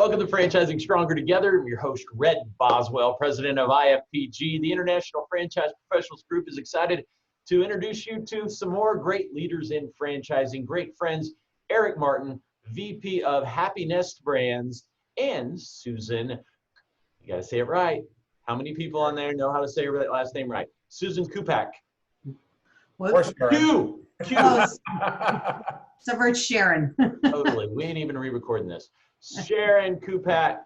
Welcome to Franchising Stronger Together. I'm your host, Red Boswell, president of IFPG. The International Franchise Professionals Group is excited to introduce you to some more great leaders in franchising, great friends, Eric Martin, VP of Happinest Brands, and Susan, you got to say it right. How many people on there know how to say her last name right? Susan Cupach. What? Q. Except for it's Sharon. Totally. We ain't even re-recording this. Sharon Cupach.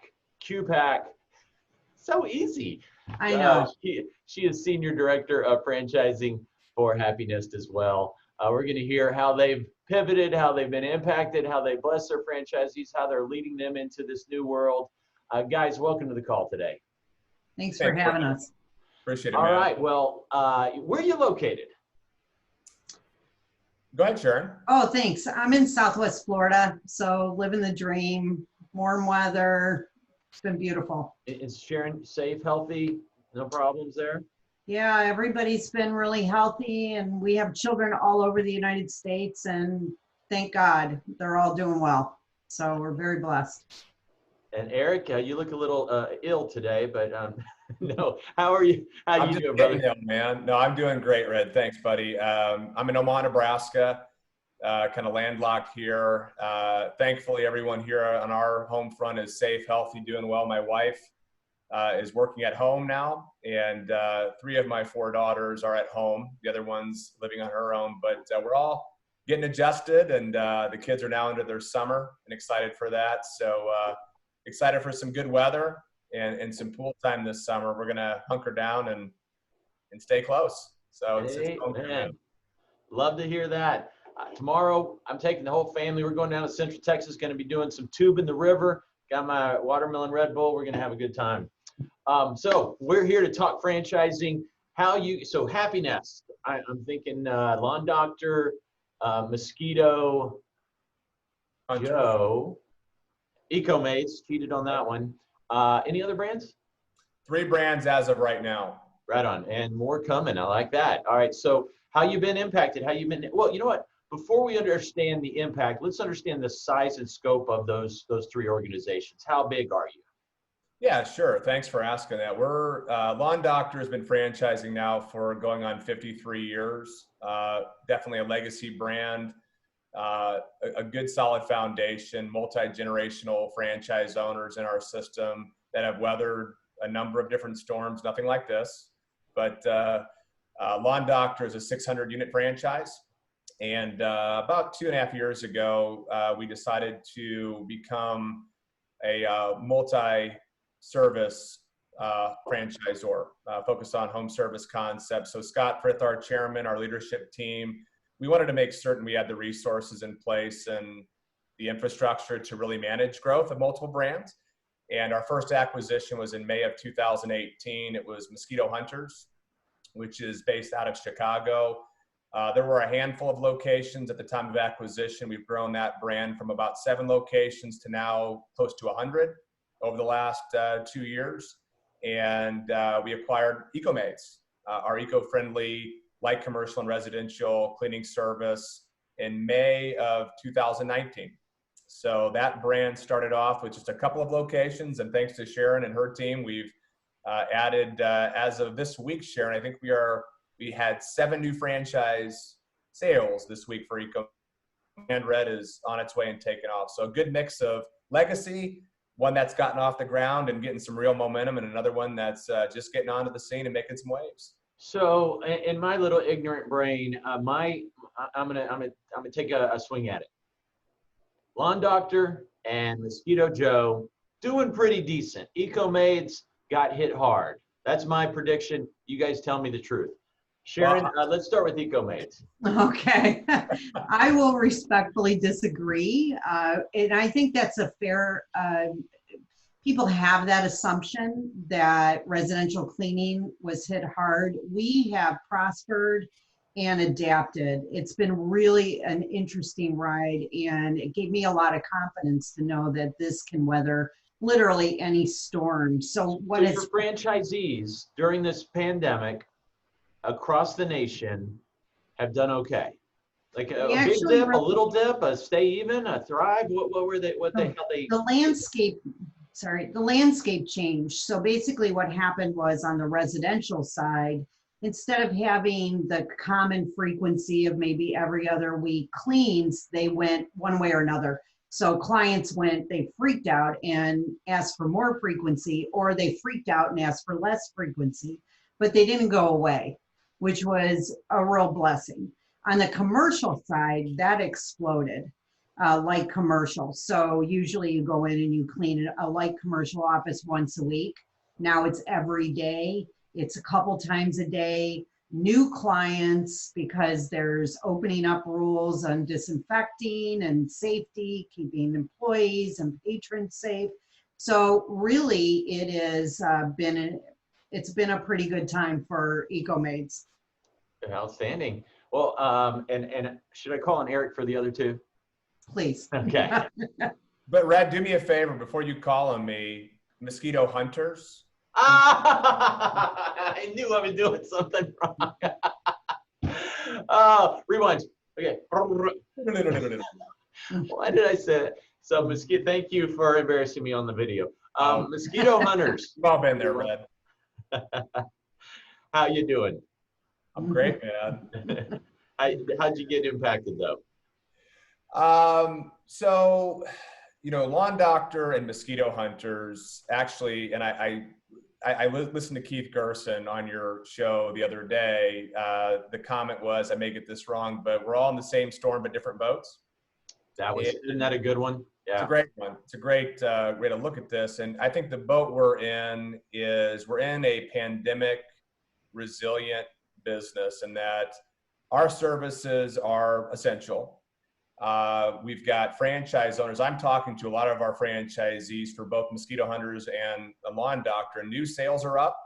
So easy. I know. She is Senior Director of Franchising for Happinest as well. We're going to hear how they've pivoted, how they've been impacted, how they bless their franchisees, how they're leading them into this new world. Guys, welcome to the call today. Thanks for having us. Appreciate it, All man. right. Well, where are you located? Go ahead, Sharon. Oh, thanks. I'm in Southwest Florida, so living the dream, warm weather. It's been beautiful. Is Sharon safe, healthy? No problems there? Yeah, everybody's been really healthy, and we have children all over the United States, and thank God they're all doing well. So we're very blessed. And Eric, you look a little ill today, but no. How are you? How you doing, brother? Ill, man. No, I'm doing great, Red. Thanks, buddy. I'm in Omaha, Nebraska, kind of landlocked here. Thankfully, everyone here on our home front is safe, healthy, doing well. My wife is working at home now, and 3 of my 4 daughters are at home. The other one's living on her own, but we're all getting adjusted, and the kids are now into their summer and excited for that. So excited for some good weather and some pool time this summer. We're going to hunker down and stay close. So it's man. Love to hear that. Tomorrow, I'm taking the whole family. We're going down to Central Texas, going to be doing some tube in the river. Got my watermelon Red Bull. We're going to have a good time. So we're here to talk franchising. So Happinest, I'm thinking Lawn Doctor, Mosquito, Hunters. Joe, Ecomaids, cheated on that one. Any other brands? 3 brands as of right now. Right on, and more coming. I like that. All right, so how you been impacted? How you been? Well, you know what? Before we understand the impact, let's understand the size and scope of those 3 organizations. How big are you? Yeah, sure. Thanks for asking that. We're Lawn Doctor has been franchising now for going on 53 years. Definitely a legacy brand. A good solid foundation, multi-generational franchise owners in our system that have weathered a number of different storms, nothing like this. But Lawn Doctor is a 600 unit franchise. And about 2.5 years ago, we decided to become a multi-service franchisor focused on home service concepts. So Scott Frith, our chairman, our leadership team, we wanted to make certain we had the resources in place and the infrastructure to really manage growth of multiple brands. And our first acquisition was in May of 2018. It was Mosquito Hunters, which is based out of Chicago. There were a handful of locations at the time of acquisition. We've grown that brand from about 7 locations to now close to 100 over the last 2 years. And we acquired Ecomaids, our eco-friendly light commercial and residential cleaning service in May of 2019. So that brand started off with just a couple of locations, and thanks to Sharon and her team, we've added, as of this week, Sharon, I think we had 7 new franchise sales this week for Eco, and Red is on its way and taking off. So a good mix of legacy, one that's gotten off the ground and getting some real momentum, and another one that's just getting onto the scene and making some waves. So in my little ignorant brain, I'm gonna take a swing at it. Lawn Doctor and Mosquito Joe doing pretty decent. Ecomaids got hit hard. That's my prediction. You guys tell me the truth. Sharon, let's start with Ecomaids. Okay. I will respectfully disagree. And I think that's a fair, people have that assumption that residential cleaning was hit hard. We have prospered and adapted. It's been really an interesting ride, and it gave me a lot of confidence to know that this can weather literally any storm. So what is your franchisees during this pandemic across the nation have done okay? Like a big dip, a little dip, a stay even, a thrive? What were they, how they? The landscape the landscape changed. So basically what happened was on the residential side, instead of having the common frequency of maybe every other week cleans, they went one way or another. So clients they freaked out and asked for more frequency, or they freaked out and asked for less frequency, but they didn't go away, which was a real blessing. On the commercial side, that exploded. Light commercial. So usually you go in and you clean a light commercial office once a week. Now it's every day. It's a couple times a day. New clients, because there's opening up rules on disinfecting and safety, keeping employees and patrons safe. So really it is it's been a pretty good time for Ecomaids. Outstanding. Well, and should I call on Eric for the other two? Please. Okay. But Red, do me a favor before you call on me, Mosquito Hunters. I knew I was doing something wrong. Rewind. Okay. Why did I say it? So, Mosquito, thank you for embarrassing me on the video. Mosquito Hunters. We've all been there, Red. How you doing? I'm great, man. How'd you get impacted, though? So, Lawn Doctor and Mosquito Hunters actually, and I listened to Keith Gerson on your show the other day. The comment was, I may get this wrong, but we're all in the same storm, but different boats. Isn't that a good one? Yeah. It's a great one. It's a great way to look at this. And I think the boat we're in a pandemic resilient business, and that our services are essential. We've got franchise owners. I'm talking to a lot of our franchisees for both Mosquito Hunters and the Lawn Doctor. New sales are up.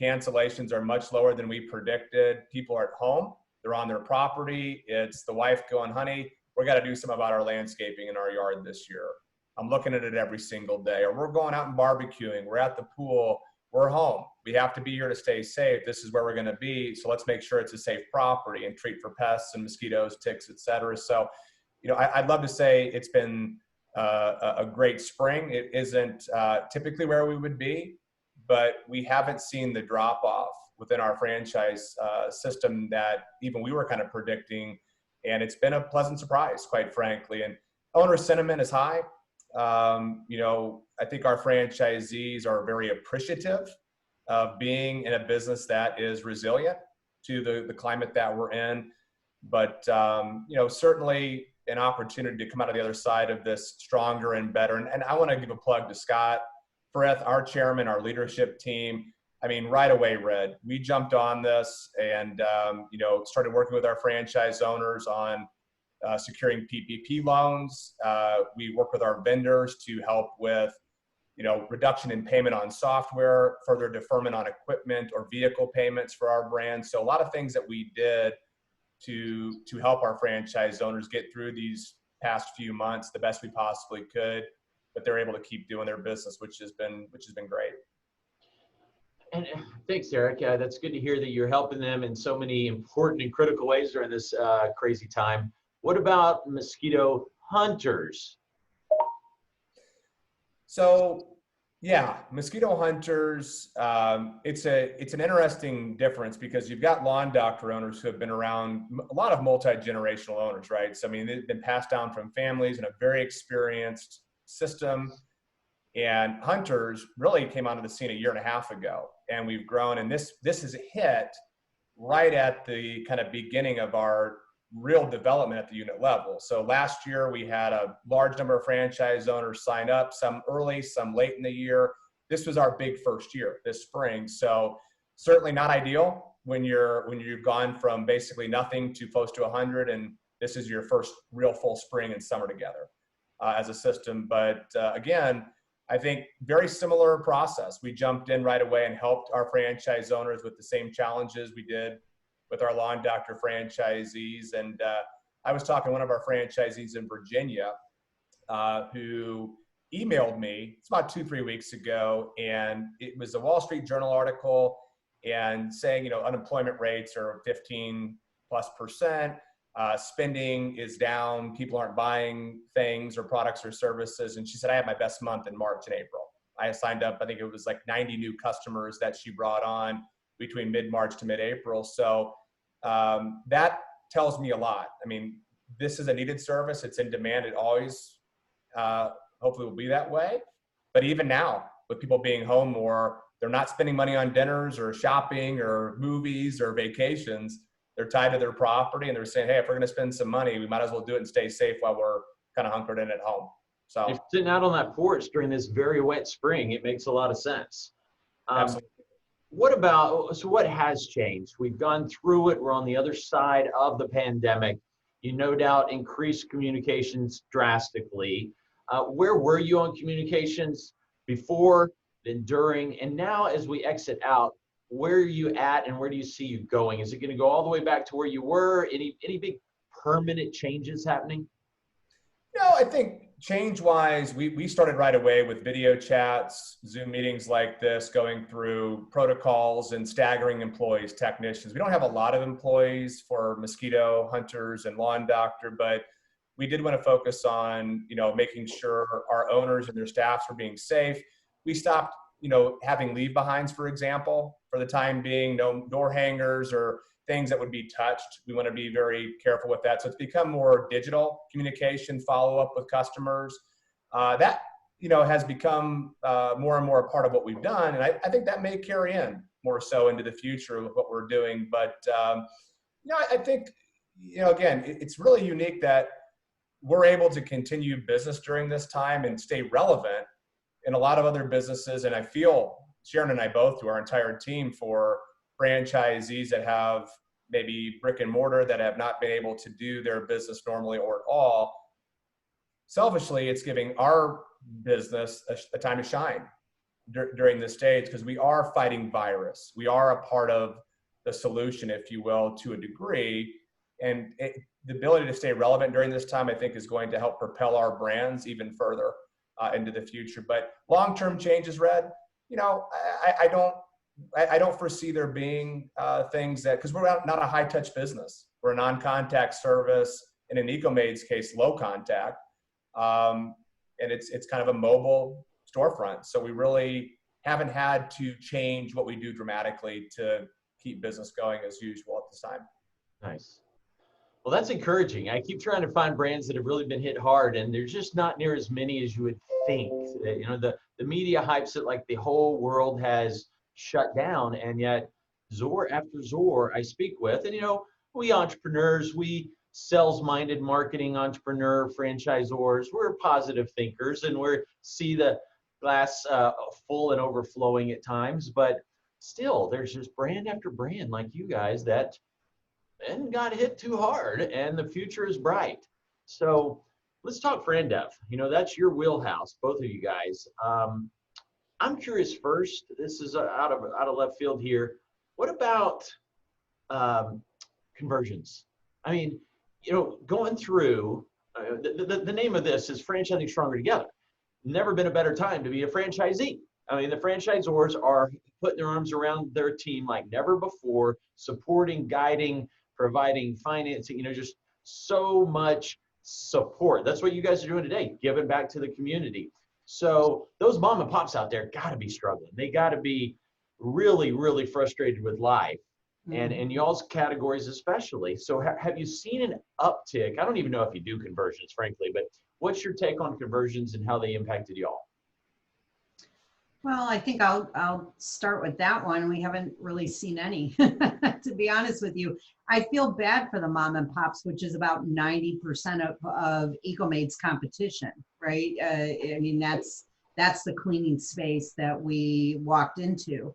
Cancellations are much lower than we predicted. People are at home. They're on their property. It's the wife going, honey, we got to do something about our landscaping in our yard this year. I'm looking at it every single day. Or we're going out and barbecuing. We're at the pool. We're home. We have to be here to stay safe. This is where we're going to be. So let's make sure it's a safe property and treat for pests and mosquitoes, ticks, et cetera. So, I'd love to say it's been a great spring. It isn't typically where we would be, but we haven't seen the drop off within our franchise system that even we were kind of predicting. And it's been a pleasant surprise, quite frankly. And owner sentiment is high. I think our franchisees are very appreciative of being in a business that is resilient to the climate that we're in. But, certainly an opportunity to come out of the other side of this stronger and better. And I want to give a plug to Scott Frith, our chairman, our leadership team. I mean, right away, Red, we jumped on this and, started working with our franchise owners on securing PPP loans. We work with our vendors to help with, reduction in payment on software, further deferment on equipment or vehicle payments for our brand. So a lot of things that we did to help our franchise owners get through these past few months the best we possibly could, but they're able to keep doing their business, which has been great. And thanks, Eric. That's good to hear that you're helping them in so many important and critical ways during this crazy time. What about Mosquito Hunters? So, yeah, Mosquito Hunters, it's an interesting difference because you've got Lawn Doctor owners who have been around, a lot of multi-generational owners, right? So, I mean, they've been passed down from families in a very experienced system. And Hunters really came onto the scene a year and a half ago, and we've grown. And this is hit right at the kind of beginning of our real development at the unit level. So last year we had a large number of franchise owners sign up, some early, some late in the year. This was our big first year this spring. So certainly not ideal when you've gone from basically nothing to close to 100, and this is your first real full spring and summer together as a system. But again, I think very similar process. We jumped in right away and helped our franchise owners with the same challenges we did with our Lawn Doctor franchisees. And I was talking to one of our franchisees in Virginia who emailed me, it's about 2-3 weeks ago, and it was a Wall Street Journal article and saying, unemployment rates are 15+%, spending is down, people aren't buying things or products or services. And she said, I had my best month in March and April. I signed up, I think it was like 90 new customers that she brought on between mid-March to mid-April. So that tells me a lot. I mean, this is a needed service. It's in demand. It always hopefully will be that way. But even now, with people being home more, they're not spending money on dinners or shopping or movies or vacations. They're tied to their property, and they're saying, hey, if we're going to spend some money, we might as well do it and stay safe while we're kind of hunkered in at home. So if sitting out on that porch during this very wet spring, it makes a lot of sense. absolutely. What has changed? We've gone through it. We're on the other side of the pandemic. You no doubt increased communications drastically. Where were you on communications before, then during, and now as we exit out, where are you at and where do you see you going? Is it going to go all the way back to where you were? Any big permanent changes happening? No, I think change-wise, we started right away with video chats, Zoom meetings like this, going through protocols and staggering employees, technicians. We don't have a lot of employees for Mosquito Hunters and Lawn Doctor, but we did want to focus on, making sure our owners and their staffs were being safe. We stopped, having leave behinds, for example, for the time being, no door hangers or things that would be touched. We want to be very careful with that. So it's become more digital communication, follow up with customers. That, has become more and more a part of what we've done. And I think that may carry in more so into the future with what we're doing. But, I think, again, it's really unique that we're able to continue business during this time and stay relevant in a lot of other businesses. And I feel Sharon and I both, to our entire team, for franchisees that have maybe brick and mortar that have not been able to do their business normally or at all. Selfishly, it's giving our business a time to shine during this stage, because we are fighting virus. We are a part of the solution, if you will, to a degree. And the ability to stay relevant during this time, I think, is going to help propel our brands even further into the future. But long-term changes, Red, I don't foresee there being things that, because we're not a high-touch business. We're a non-contact service, in an Ecomaids case, low contact. And it's kind of a mobile storefront. So we really haven't had to change what we do dramatically to keep business going as usual at this time. Nice. Well, that's encouraging. I keep trying to find brands that have really been hit hard, and there's just not near as many as you would think. The media hypes it like the whole world has shut down, and yet Zor after Zor I speak with, and we entrepreneurs, we sales-minded marketing entrepreneur franchisors, we're positive thinkers, and we see the glass full and overflowing at times, but still there's just brand after brand like you guys that and got hit too hard, and the future is bright. So let's talk FranDev. That's your wheelhouse, both of you guys. I'm curious first, this is out of left field here. What about conversions? I mean, going through, the name of this is Franchising Stronger Together. Never been a better time to be a franchisee. I mean, the franchisors are putting their arms around their team like never before, supporting, guiding, providing financing, just so much support. That's what you guys are doing today, giving back to the community. So those mom and pops out there got to be struggling. They got to be really, really frustrated with life, and y'all's categories especially. So have you seen an uptick? I don't even know if you do conversions, frankly, but what's your take on conversions and how they impacted y'all? Well, I think I'll start with that one. We haven't really seen any, to be honest with you. I feel bad for the mom and pops, which is about 90% of Ecomaids competition, right? I mean, that's the cleaning space that we walked into.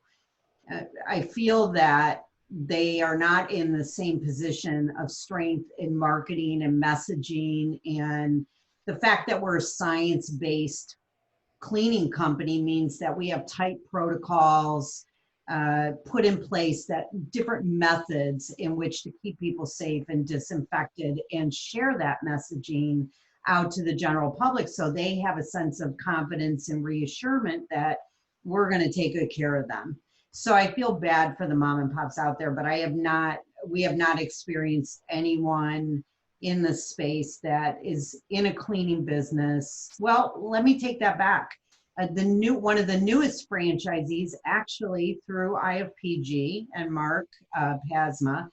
I feel that they are not in the same position of strength in marketing and messaging, and the fact that we're a science-based cleaning company means that we have tight protocols put in place, that different methods in which to keep people safe and disinfected, and share that messaging out to the general public so they have a sense of confidence and reassurance that we're going to take good care of them. So I feel bad for the mom and pops out there, but we have not experienced anyone in the space that is in a cleaning business. Well, let me take that back. one of the newest franchisees, actually through IFPG and Mark Pasma.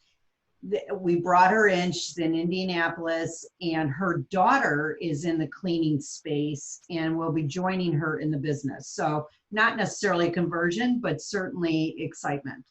We brought her in. She's in Indianapolis, and her daughter is in the cleaning space and will be joining her in the business. So not necessarily conversion, but certainly excitement.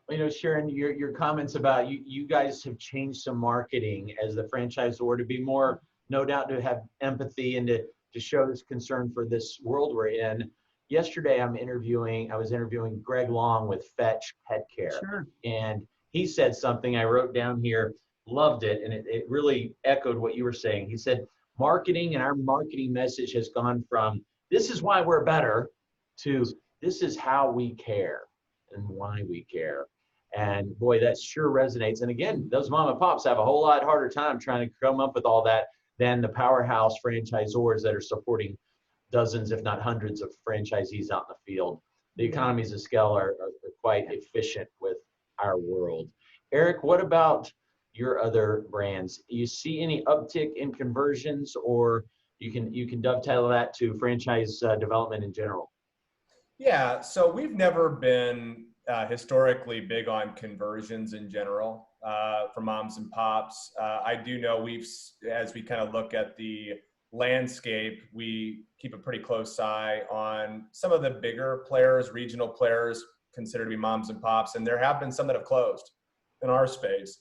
You know, Sharon, your comments about you guys have changed some marketing as the franchisor to be more, no doubt, to have empathy and to show this concern for this world we're in. Yesterday, I was interviewing Greg Long with Fetch Pet Care. Sure. And he said something I wrote down here, loved it, and it really echoed what you were saying. He said, marketing and our marketing message has gone from, this is why we're better, to this is how we care and why we care. And boy, that sure resonates. And again, those mom and pops have a whole lot harder time trying to come up with all that than the powerhouse franchisors that are supporting dozens, if not hundreds, of franchisees out in the field. The economies of scale are quite efficient with our world. Eric, what about your other brands? You see any uptick in conversions, or you can dovetail that to franchise development in general? Yeah, so we've never been historically big on conversions in general for moms and pops. I do know as we kind of look at the landscape, we keep a pretty close eye on some of the bigger players, regional players considered to be moms and pops, and there have been some that have closed in our space.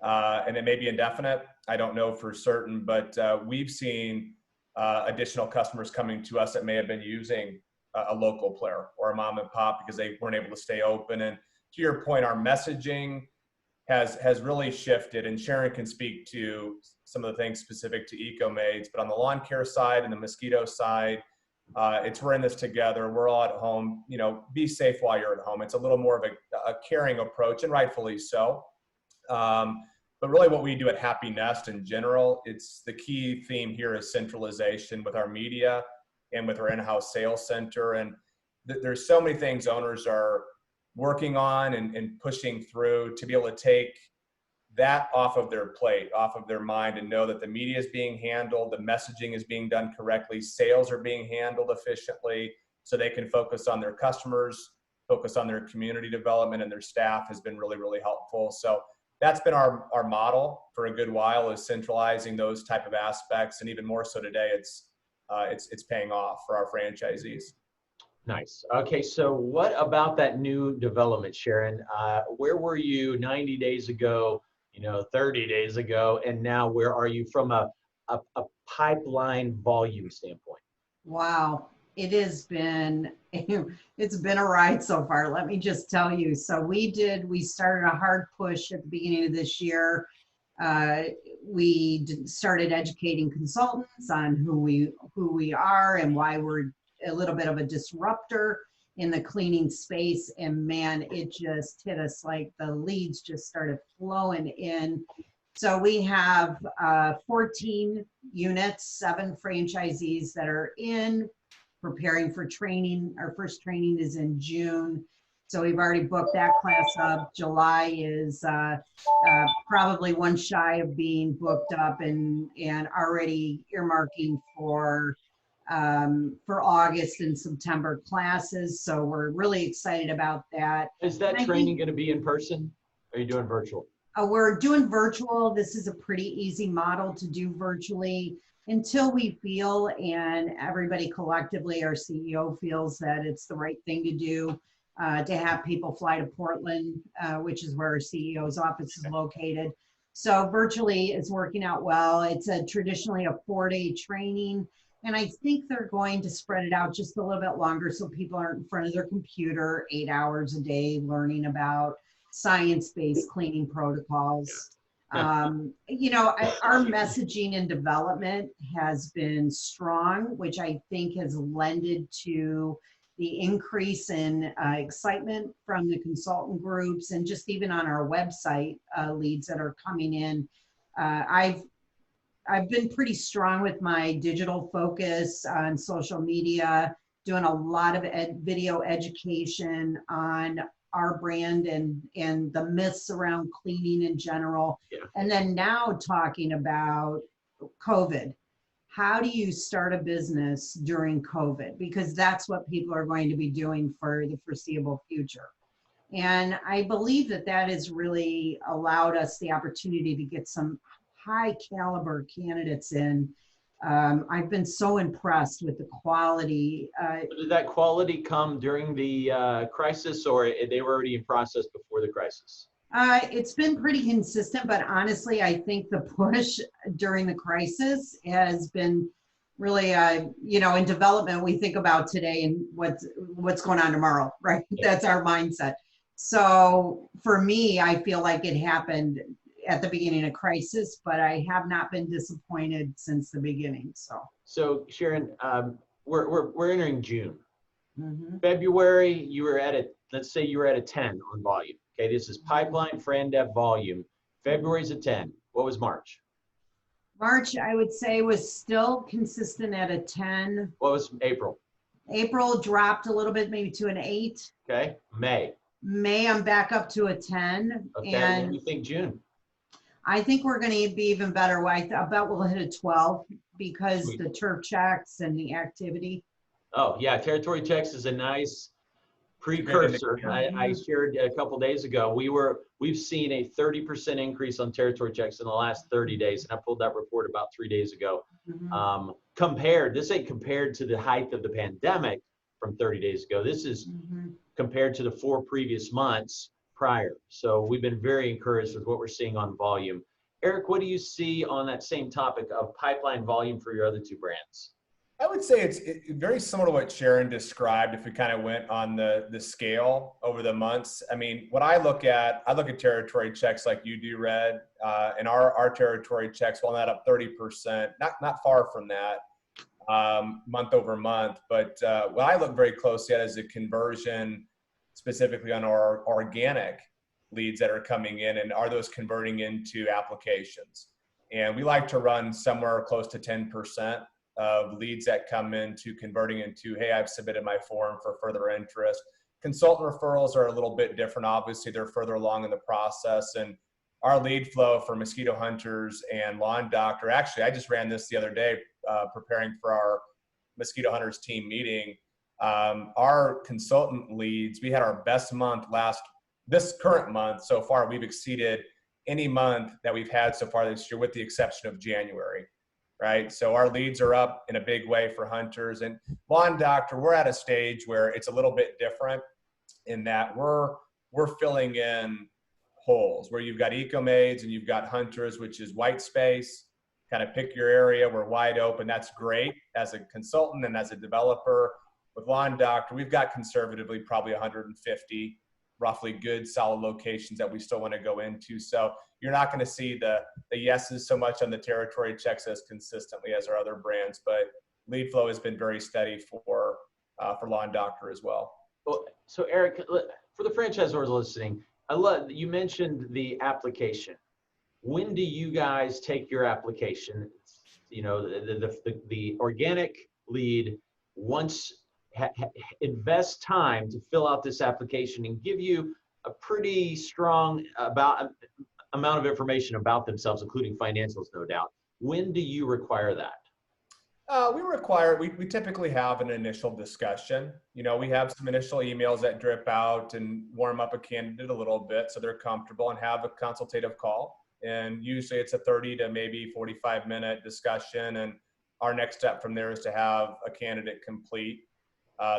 And it may be indefinite, I don't know for certain, but we've seen additional customers coming to us that may have been using a local player or a mom and pop because they weren't able to stay open. And to your point, our messaging has really shifted, and Sharon can speak to some of the things specific to Ecomaids, but on the lawn care side and the mosquito side, it's we're in this together. We're all at home, be safe while you're at home. It's a little more of a caring approach, and rightfully so. But really what we do at Happy Nest in general, it's the key theme here is centralization with our media and with our in-house sales center. And there's so many things owners are working on and pushing through to be able to take that off of their plate, off of their mind, and know that the media is being handled, the messaging is being done correctly, sales are being handled efficiently, so they can focus on their customers, focus on their community development, and their staff has been really, really helpful. So that's been our model for a good while, is centralizing those type of aspects. And even more so today, it's paying off for our franchisees. Nice. Okay, so what about that new development, Sharon? Where were you 90 days ago, 30 days ago, and now where are you from a pipeline volume standpoint? Wow, it has been, it's been a ride so far, let me just tell you. So we started a hard push at the beginning of this year. We started educating consultants on who we are and why we're a little bit of a disruptor in the cleaning space. And man, it just hit us like the leads just started flowing in. So we have 14 units, 7 franchisees that are in preparing for training. Our first training is in June. So we've already booked that class up. July is probably one shy of being booked up and already earmarking for August and September classes. So we're really excited about that. Is that training going to be in person? Or are you doing virtual? We're doing virtual. This is a pretty easy model to do virtually until we feel, and everybody collectively, our CEO feels that it's the right thing to do, to have people fly to Portland, which is where our CEO's office is located. So virtually is working out well. It's traditionally a 4-day training. And I think they're going to spread it out just a little bit longer so people aren't in front of their computer 8 hours a day learning about science-based cleaning protocols. Our messaging and development has been strong, which I think has lended to the increase in excitement from the consultant groups, and just even on our website, leads that are coming in. I've been pretty strong with my digital focus on social media, doing a lot of video education on our brand and the myths around cleaning in general. Yeah. And then now talking about COVID. how do you start a business during COVID? Because that's what people are going to be doing for the foreseeable future. And I believe that that has really allowed us the opportunity to get some high caliber candidates in. I've been so impressed with the quality. Did that quality come during the crisis, or they were already in process before the crisis? It's been pretty consistent, but honestly, I think the push during the crisis has been really, in development, we think about today and what's going on tomorrow, right? Yeah. That's our mindset. So for me, I feel like it happened at the beginning of crisis, but I have not been disappointed since the beginning. So Sharon, we're entering June. Mm-hmm. February, you were let's say you were at a 10 on volume. Okay, this is pipeline FranDev volume. February's a 10. What was March? March, I would say, was still consistent at a 10. What was April? April dropped a little bit, maybe to an 8. Okay, May. May, I'm back up to a 10. Okay, And what do you think June? I think we're going to be even better. I bet we'll hit a 12 because Sweet. the turf checks and the activity. Oh yeah, territory checks is a nice precursor. I shared a couple days ago. We've seen a 30% increase on territory checks in the last 30 days, and I pulled that report about 3 days ago. Mm-hmm. This ain't compared to the height of the pandemic from 30 days ago. This is compared to the 4 previous months prior. So we've been very encouraged with what we're seeing on volume. Eric, what do you see on that same topic of pipeline volume for your other 2 brands? I would say it's very similar to what Sharon described if we kind of went on the scale over the months. I mean, what I look at territory checks like you do, Red, and our territory checks, while not up 30%, not far from that month over month. But what I look very closely at is the conversion specifically on our organic leads that are coming in, and are those converting into applications? And we like to run somewhere close to 10% of leads that come into converting into, hey, I've submitted my form for further interest. Consultant referrals are a little bit different. Obviously, they're further along in the process. And our lead flow for Mosquito Hunters and Lawn Doctor, actually, I just ran this the other day preparing for our Mosquito Hunters team meeting. Our consultant leads, we had our best month this current month so far. We've exceeded any month that we've had so far this year, with the exception of January. Right. So our leads are up in a big way for hunters. And Lawn Doctor, we're at a stage where it's a little bit different in that we're filling in holes where you've got Ecomaids and you've got hunters, which is white space. Kind of pick your area. We're wide open. That's great as a consultant and as a developer. With Lawn Doctor, we've got conservatively probably 150 roughly good solid locations that we still want to go into. So you're not going to see the yeses so much on the territory checks as consistently as our other brands, but lead flow has been very steady for Lawn Doctor as well. Well, so Eric, for the franchisors listening, you mentioned the application. When do you guys take your application? The organic lead once invest time to fill out this application and give you a pretty strong amount of information about themselves, including financials, no doubt. When do you require that? We typically have an initial discussion. We have some initial emails that drip out and warm up a candidate a little bit so they're comfortable, and have a consultative call. And usually it's a 30 to maybe 45-minute discussion. And our next step from there is to have a candidate complete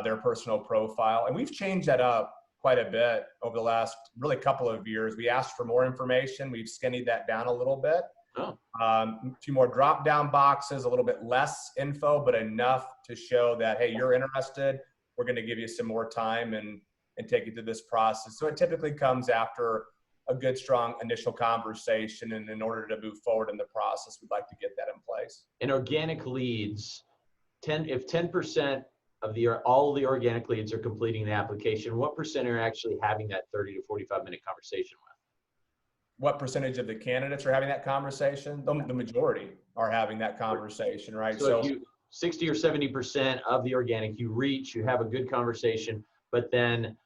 their personal profile. And we've changed that up quite a bit over the last really couple of years. We asked for more information. We've skinnied that down a little bit. Oh. A few more drop-down boxes, a little bit less info, but enough to show that, hey, you're interested. We're going to give you some more time and take you through this process. So it typically comes after a good, strong initial conversation. And in order to move forward in the process, we'd like to get that in place. In organic leads, if 10% of all the organic leads are completing the application, what percent are actually having that 30 to 45-minute conversation with? What percentage of the candidates are having that conversation? The majority are having that conversation, right? So if 60 or 70% of the organic, you have a good conversation, but then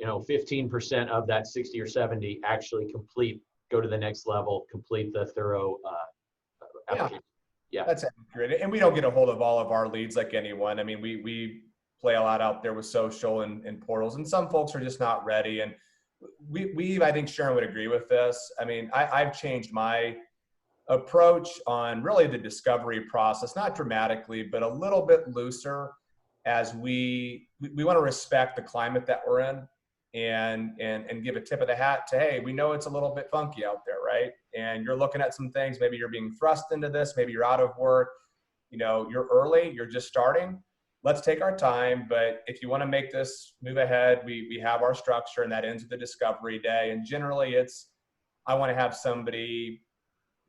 15% of that 60 or 70 actually go to the next level, complete the thorough application. Yeah. That's accurate. And we don't get a hold of all of our leads like anyone. I mean, we play a lot out there with social and portals, and some folks are just not ready. And I think Sharon would agree with this. I mean, I've changed my approach on really the discovery process, not dramatically, but a little bit looser, as we want to respect the climate that we're in, and give a tip of the hat to, hey, we know it's a little bit funky out there, right? And you're looking at some things, maybe you're being thrust into this, maybe you're out of work, you're early, you're just starting. Let's take our time, but if you want to make this move ahead, we have our structure, and that ends with the discovery day. And generally I want to have somebody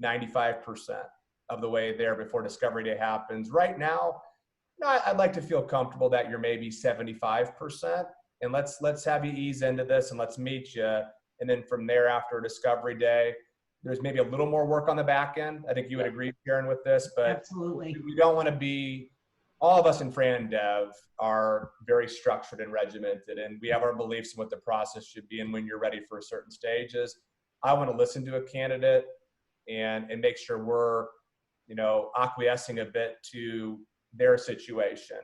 95% of the way there before discovery day happens. Right now, I'd like to feel comfortable that you're maybe 75%, and let's have you ease into this, and let's meet you. And then from there, after discovery day, there's maybe a little more work on the back end. I think you would agree, Sharon, with this, but Absolutely. we don't want to be, all of us in Fran Dev are very structured and regimented, and we have our beliefs in what the process should be and when you're ready for certain stages. I want to listen to a candidate and make sure we're, acquiescing a bit to their situation,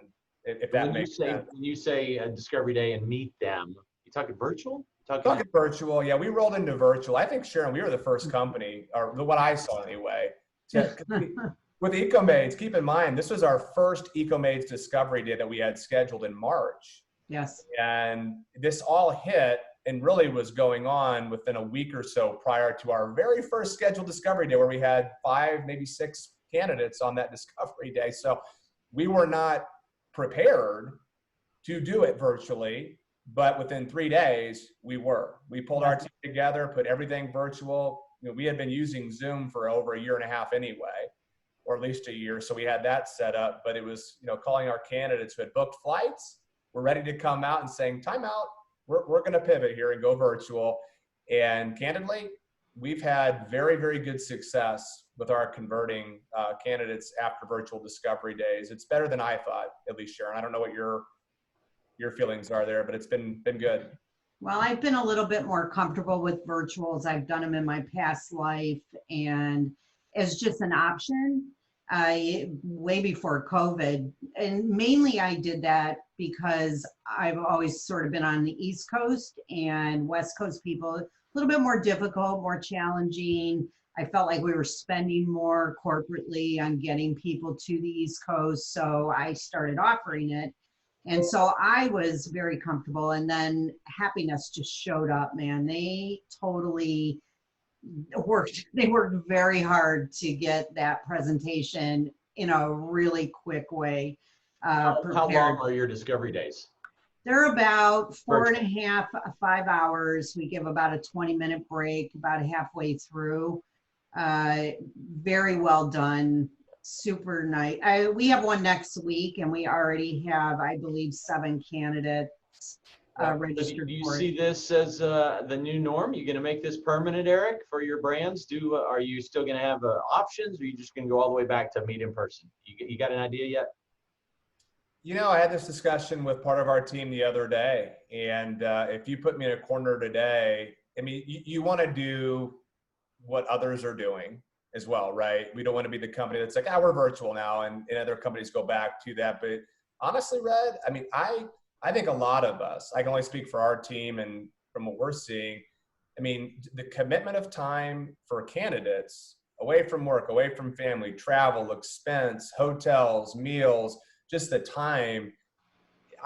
if that makes sense. When you say discovery day and meet them, you talking virtual? Talking virtual, yeah. We rolled into virtual. I think, Sharon, we were the first company, or what I saw anyway, with Ecomaids. Keep in mind, this was our first Ecomaids discovery day that we had scheduled in March. Yes. And this all hit and really was going on within a week or so prior to our very first scheduled discovery day, where we had 5, maybe 6 candidates on that discovery day. So we were not prepared to do it virtually, but within 3 days we pulled our team together, put everything virtual. We had been using Zoom for over 1.5 years anyway, or at least a year. So we had that set up, but it was, calling our candidates who had booked flights, we're ready to come out, and saying, time out, we're going to pivot here and go virtual. And candidly, we've had very, very good success with our converting candidates after virtual discovery days. It's better than I thought, at least, Sharon. I don't know what your feelings are there, but it's been good. Well, I've been a little bit more comfortable with virtuals. I've done them in my past life, and as just an option, way before COVID. And mainly I did that because I've always sort of been on the East Coast, and West Coast people, a little bit more difficult, more challenging. I felt like we were spending more corporately on getting people to the East Coast, so I started offering it. And so I was very comfortable. And then Happinest just showed up, man. They totally worked very hard to get that presentation in a really quick way. How long are your discovery days? They're about 4.5, 5 hours. We give about a 20-minute break, about halfway through. Very well done. Super nice. We have one next week, and we already have, I believe, 7 candidates registered. Do you see this as the new norm? You going to make this permanent, Eric, for your brands? Are you still going to have options, or are you just going to go all the way back to meet in person? You got an idea yet? I had this discussion with part of our team the other day, and if you put me in a corner today, I mean, you want to do what others are doing as well, right? We don't want to be the company that's like, we're virtual now, and other companies go back to that. But honestly, Red, I mean, I think a lot of us, I can only speak for our team and from what we're seeing, I mean, the commitment of time for candidates away from work, away from family, travel, expense, hotels, meals, just the time.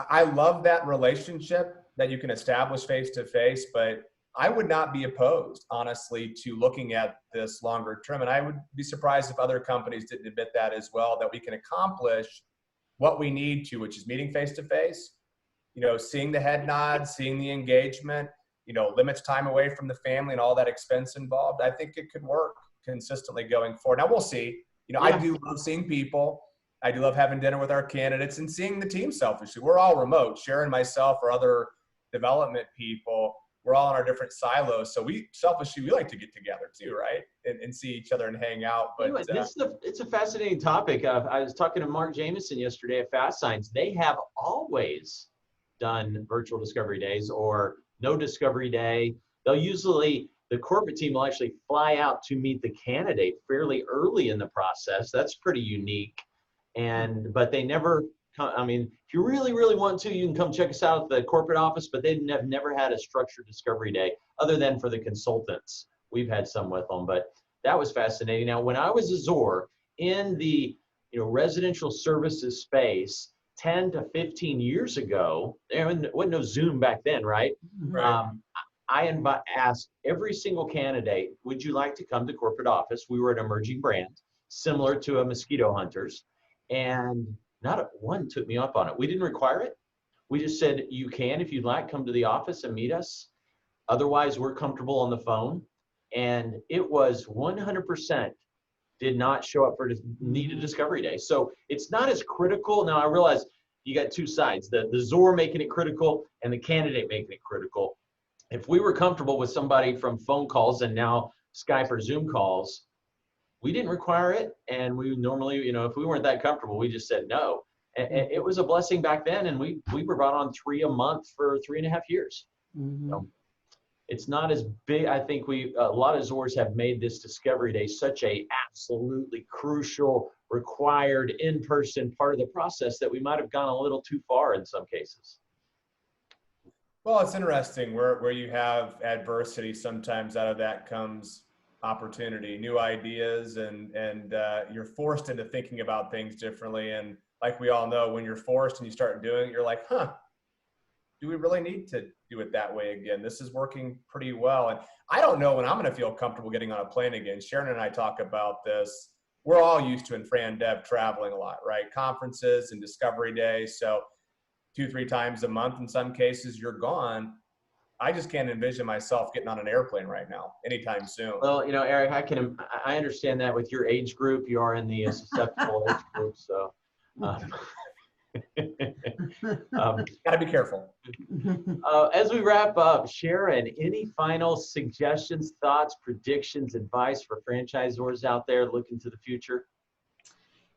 I love that relationship that you can establish face-to-face, but I would not be opposed, honestly, to looking at this longer term. And I would be surprised if other companies didn't admit that as well, that we can accomplish what we need to, which is meeting face-to-face, seeing the head nods, seeing the engagement, limits time away from the family and all that expense involved. I think it could work consistently going forward. Now we'll see. I do love seeing people. I do love having dinner with our candidates and seeing the team selfishly. We're all remote. Sharon, myself, or other development people, we're all in our different silos. So we like to get together too, right? And see each other and hang out. But it's a fascinating topic. I was talking to Mark Jameson yesterday at Fast Signs. They have always done virtual discovery days or no discovery day. They'll the corporate team will actually fly out to meet the candidate fairly early in the process. That's pretty unique. But they never come. I mean, if you really, really want to, you can come check us out at the corporate office, but they've never had a structured discovery day other than for the consultants. We've had some with them, but that was fascinating. Now, when I was a ZOR in the residential services space 10 to 15 years ago, there wasn't no Zoom back then, right? Right. I asked every single candidate, would you like to come to corporate office? We were an emerging brand, similar to a Mosquito Hunters, and not one took me up on it. We didn't require it. We just said, you can, if you'd like, come to the office and meet us. Otherwise, we're comfortable on the phone. And it was 100% did not show up for need a discovery day. So it's not as critical. Now I realize you got two sides, the ZOR making it critical and the candidate making it critical. If we were comfortable with somebody from phone calls and now Skype or Zoom calls, we didn't require it. And we normally, if we weren't that comfortable, we just said no. And it was a blessing back then. And we were brought on 3 a month for 3.5 years. Mhm. So it's not as big. I think a lot of ZORs have made this discovery day such a absolutely crucial, required in-person part of the process that we might have gone a little too far in some cases. Well, it's interesting where you have adversity. Sometimes out of that comes opportunity, new ideas, and you're forced into thinking about things differently. And like we all know, when you're forced and you start doing it, you're like, do we really need to do it that way again? This is working pretty well. And I don't know when I'm going to feel comfortable getting on a plane again. Sharon and I talk about this. We're all used to in Fran Dev traveling a lot, right? Conferences and discovery days. So 2-3 times a month, in some cases, you're gone. I just can't envision myself getting on an airplane right now anytime soon. Well, Eric, I understand that with your age group, you are in the susceptible age group. So Gotta be careful. As we wrap up, Sharon, any final suggestions, thoughts, predictions, advice for franchisors out there looking to the future?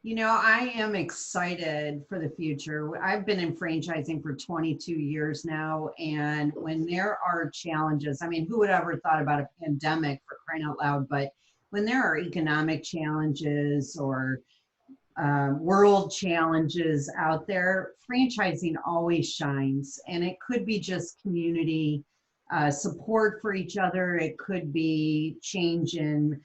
I am excited for the future. I've been in franchising for 22 years now, and when there are challenges, I mean, who would ever thought about a pandemic, for crying out loud, but when there are economic challenges or world challenges out there, franchising always shines. And it could be just community support for each other. It could be change in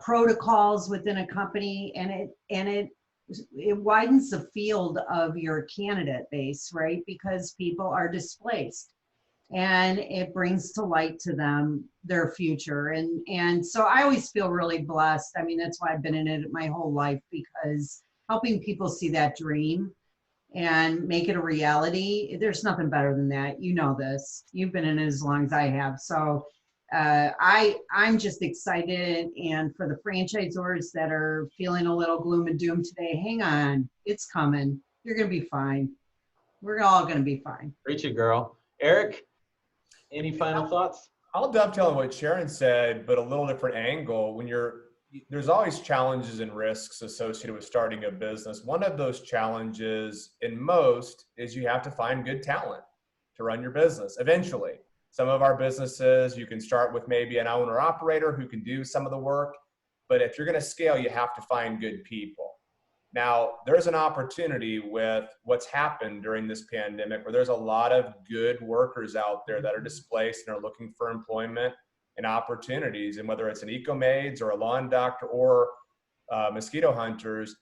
protocols within a company, and it widens the field of your candidate base, right? Because people are displaced, and it brings to light to them their future. And so I always feel really blessed. I mean, that's why I've been in it my whole life, because helping people see that dream and make it a reality, there's nothing better than that. You know this. You've been in it as long as I have. So I'm just excited. And for the franchisors that are feeling a little gloom and doom today, hang on, it's coming. You're going to be fine. We're all going to be fine. Preach it, girl. Eric, any final thoughts? I'll dovetail on what Sharon said, but a little different angle. There's always challenges and risks associated with starting a business. One of those challenges in most is you have to find good talent to run your business eventually. Some of our businesses, you can start with maybe an owner operator who can do some of the work, but if you're going to scale, you have to find good people. Now, there's an opportunity with what's happened during this pandemic where there's a lot of good workers out there that are displaced and are looking for employment and opportunities. And whether it's an Ecomaids or a lawn doctor or Mosquito Hunters,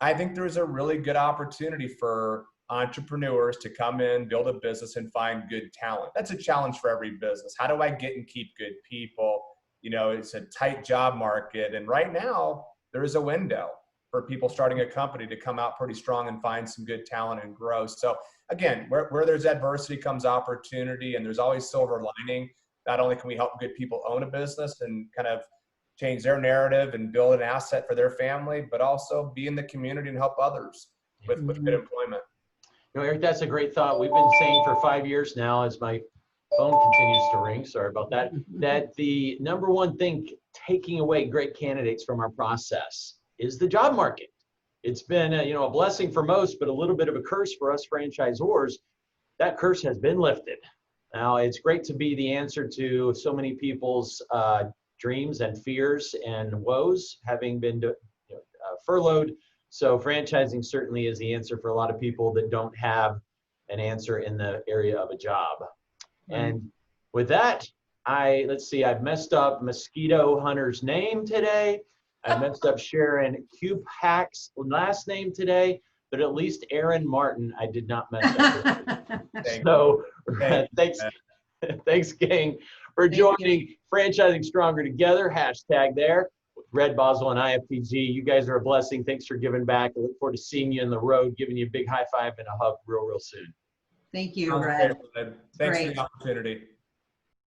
I think there's a really good opportunity for entrepreneurs to come in, build a business, and find good talent. That's a challenge for every business. How do I get and keep good people? It's a tight job market. And right now, there is a window for people starting a company to come out pretty strong and find some good talent and grow. So again, where there's adversity comes opportunity, and there's always silver lining. Not only can we help good people own a business and kind of change their narrative and build an asset for their family, but also be in the community and help others with good employment. Eric, that's a great thought. We've been saying for 5 years now, as my phone continues to ring, sorry about that, that the number one thing taking away great candidates from our process is the job market. It's been a blessing for most, but a little bit of a curse for us franchisors. That curse has been lifted. Now, it's great to be the answer to so many people's dreams and fears and woes, having been furloughed. So franchising certainly is the answer for a lot of people that don't have an answer in the area of a job. And with that, let's see, I've messed up Mosquito Hunter's name today. I messed up Sharon Cupach's last name today, but at least Aaron Martin, I did not mess up. So thanks, gang, for joining Franchising Stronger Together, hashtag there, with Red Boswell and IFPG. You guys are a blessing. Thanks for giving back. I look forward to seeing you in the road, giving you a big high five and a hug real soon. Thank you, Red. Thanks for the opportunity.